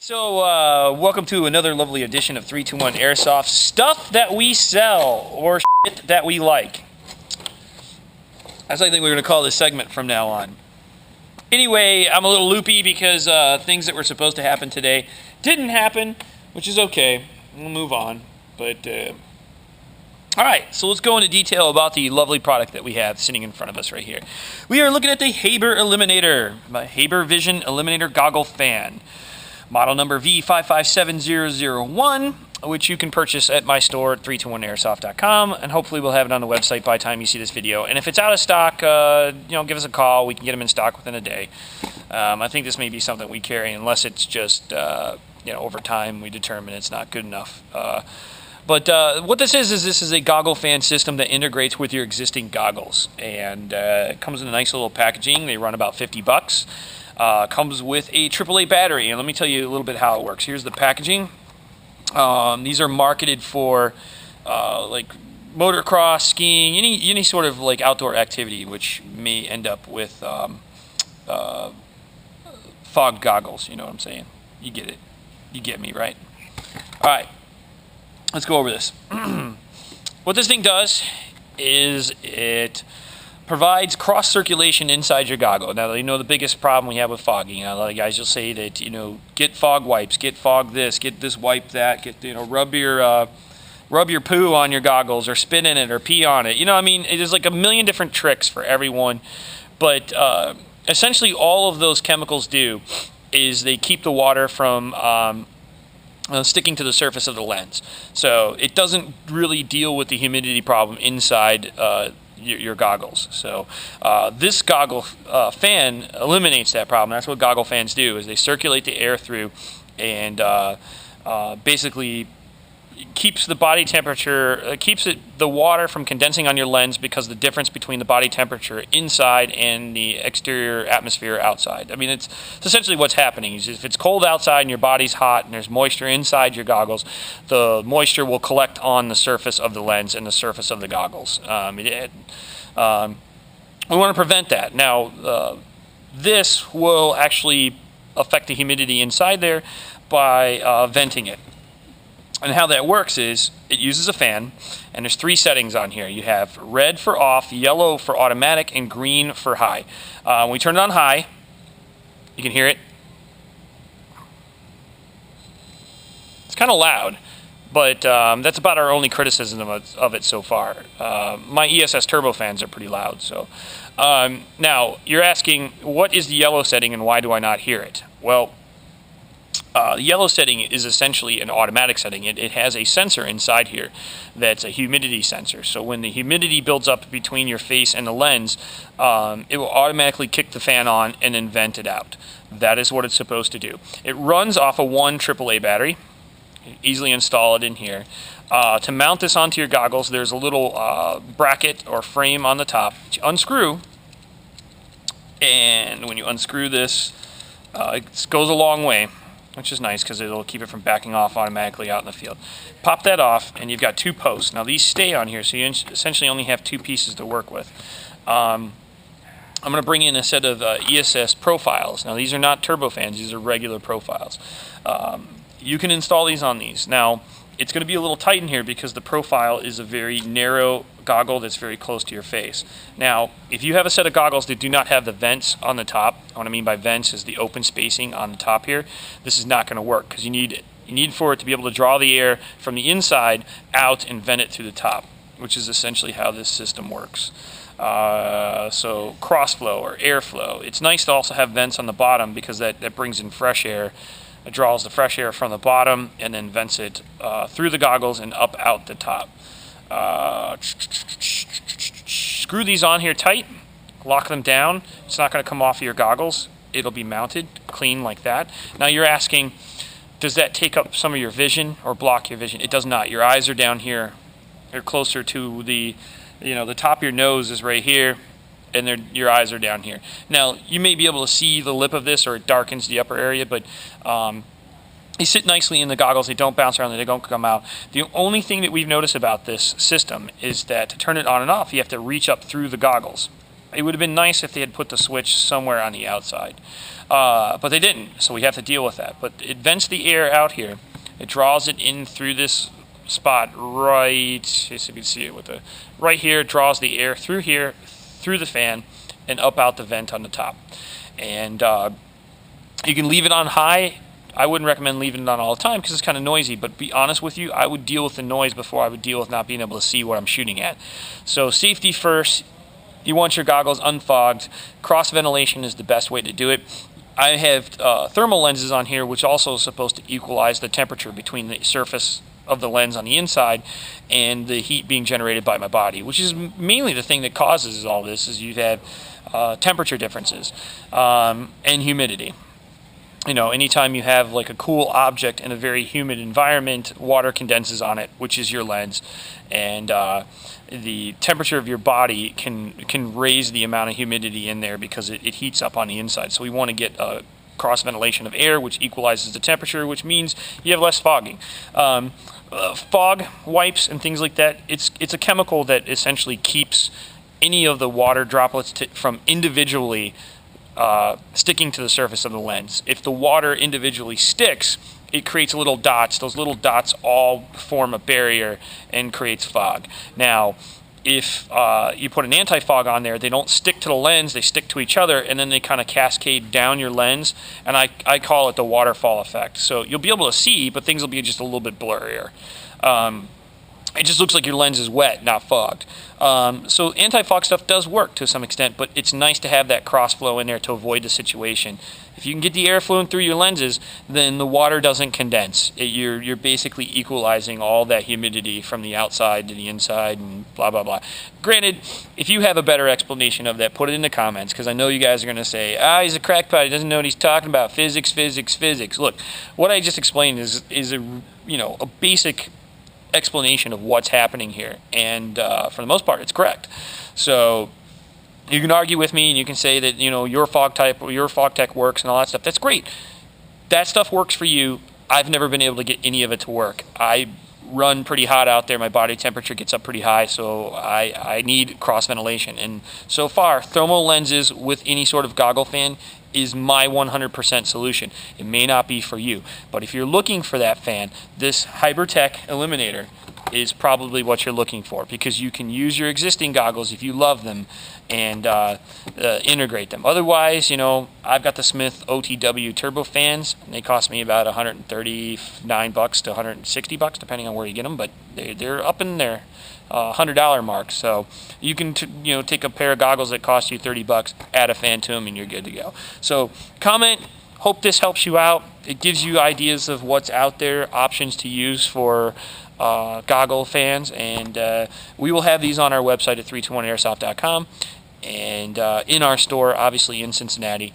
Welcome to another lovely edition of 321 Airsoft. Stuff that we sell, or shit that we like. That's what I think we're going to call this segment from now on. Anyway, I'm a little loopy because things that were supposed to happen today didn't happen, which is okay. We'll move on. Alright, so let's go into detail about the lovely product that we have sitting in front of us right here. We are looking at the Eliminator, my HaberVision Eliminator Goggle Fan. Model number V557001, which you can purchase at my store at 321airsoft.com, and hopefully we'll have it on the website by the time you see this video. And if it's out of stock, give us a call. We can get them in stock within a day. I think this may be something we carry, unless it's just, over time we determine it's not good enough. But what this is a goggle fan system that integrates with your existing goggles, and it comes in a nice little packaging. They run about $50. Comes with a AAA battery, and let me tell you a little bit how it works. Here's the packaging. These are marketed for like motocross, skiing, any sort of like outdoor activity, which may end up with fog goggles. You know what I'm saying? You get it. You get me, right? All right. Let's go over this. What this thing does is it provides cross circulation inside your goggle. Now, the biggest problem we have with fogging. A lot of guys will say that, get fog wipes, get fog this, get this wipe that, get, rub your poo on your goggles, or spit in it, or pee on it. There's like a million different tricks for everyone. But essentially, all of those chemicals do is they keep the water from sticking to the surface of the lens. So it doesn't really deal with the humidity problem inside your goggles. So this goggle fan eliminates that problem. That's what goggle fans do, is they circulate the air through, and basically keeps the body temperature, the water from condensing on your lens, because the difference between the body temperature inside and the exterior atmosphere outside. It's essentially what's happening. Is if it's cold outside and your body's hot and there's moisture inside your goggles, the moisture will collect on the surface of the lens and the surface of the goggles. We want to prevent that. Now, this will actually affect the humidity inside there by venting it. And how that works is it uses a fan, and there's 3 settings on here. You have red for off, yellow for automatic, and green for high. When we turn it on high, you can hear it. It's kind of loud, but that's about our only criticism of it so far. My ESS turbo fans are pretty loud. So now you're asking, what is the yellow setting and why do I not hear it? Well, the yellow setting is essentially an automatic setting. It has a sensor inside here that's a humidity sensor. So when the humidity builds up between your face and the lens, it will automatically kick the fan on and then vent it out. That is what it's supposed to do. It runs off a 1 AAA battery. Easily install it in here. To mount this onto your goggles, there's a little bracket or frame on the top that you unscrew. And when you unscrew this, it goes a long way, which is nice because it'll keep it from backing off automatically out in the field. Pop that off, and you've got 2 posts. Now, these stay on here, so you essentially only have 2 pieces to work with. I'm going to bring in a set of ESS profiles. Now, these are not turbofans. These are regular profiles. You can install these on these. Now, it's going to be a little tight in here because the profile is a very narrow goggle that's very close to your face. Now, if you have a set of goggles that do not have the vents on the top, what I mean by vents is the open spacing on the top here, this is not going to work because you need for it to be able to draw the air from the inside out and vent it through the top, which is essentially how this system works. So crossflow or airflow. It's nice to also have vents on the bottom because that brings in fresh air. It draws the fresh air from the bottom and then vents it through the goggles and up out the top. Screw these on here tight, lock them down. It's not going to come off of your goggles. It'll be mounted clean like that. Now you're asking, does that take up some of your vision or block your vision? It does not. Your eyes are down here. They're closer to the top of your nose is right here, and your eyes are down here. Now, you may be able to see the lip of this, or it darkens the upper area, but they sit nicely in the goggles. They don't bounce around. They don't come out. The only thing that we've noticed about this system is that to turn it on and off, you have to reach up through the goggles. It would have been nice if they had put the switch somewhere on the outside, but they didn't, so we have to deal with that. But it vents the air out here. It draws it in through this spot right, so you can see it with the right here. It draws the air through here, through the fan, and up out the vent on the top. And you can leave it on high. I wouldn't recommend leaving it on all the time because it's kind of noisy, but be honest with you, I would deal with the noise before I would deal with not being able to see what I'm shooting at. So safety first. You want your goggles unfogged. Cross ventilation is the best way to do it. I have thermal lenses on here, which also is supposed to equalize the temperature between the surface of the lens on the inside and the heat being generated by my body, which is mainly the thing that causes all this, is you have temperature differences and humidity. You know, anytime you have like a cool object in a very humid environment, water condenses on it, which is your lens, and the temperature of your body can raise the amount of humidity in there because it heats up on the inside. So we want to get a cross ventilation of air, which equalizes the temperature, which means you have less fogging. Fog wipes and things like that, it's a chemical that essentially keeps any of the water droplets from individually sticking to the surface of the lens. If the water individually sticks, it creates little dots. Those little dots all form a barrier and creates fog. Now, if you put an anti-fog on there, they don't stick to the lens, they stick to each other, and then they kind of cascade down your lens, and I call it the waterfall effect. So you'll be able to see, but things will be just a little bit blurrier. It just looks like your lens is wet, not fogged. So anti-fog stuff does work to some extent, but it's nice to have that cross flow in there to avoid the situation. If you can get the air flowing through your lenses, then the water doesn't condense. You're basically equalizing all that humidity from the outside to the inside and blah, blah, blah. Granted, if you have a better explanation of that, put it in the comments, because I know you guys are going to say, he's a crackpot, he doesn't know what he's talking about, physics, physics, physics. Look, what I just explained is a basic explanation of what's happening here, and for the most part it's correct. So you can argue with me and you can say that your fog type or your fog tech works and all that stuff. That's great. That stuff works for you. I've never been able to get any of it to work. I run pretty hot out there. My body temperature gets up pretty high, so I need cross ventilation. And so far, thermal lenses with any sort of goggle fan is my 100% solution. It may not be for you, but if you're looking for that fan, this HaberTech Eliminator is probably what you're looking for, because you can use your existing goggles if you love them and integrate them. Otherwise, I've got the Smith OTW turbo fans, and they cost me about $139 to $160, depending on where you get them, but they're up in there. $100 mark, so you can take a pair of goggles that cost you $30, add a fan to them, and you're good to go. So comment. Hope this helps you out. It gives you ideas of what's out there, options to use for goggle fans, and we will have these on our website at 321airsoft.com and in our store, obviously in Cincinnati,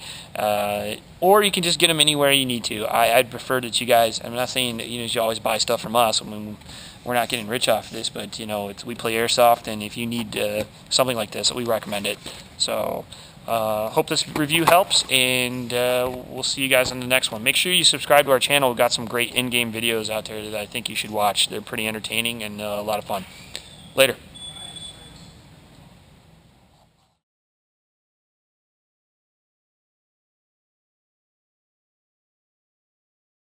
or you can just get them anywhere you need to. I'd prefer that you guys, I'm not saying that you always buy stuff from us. I mean, we're not getting rich off this, but we play Airsoft, and if you need something like this, we recommend it. So hope this review helps, and we'll see you guys on the next one. Make sure you subscribe to our channel. We've got some great in-game videos out there that I think you should watch. They're pretty entertaining and a lot of fun. Later.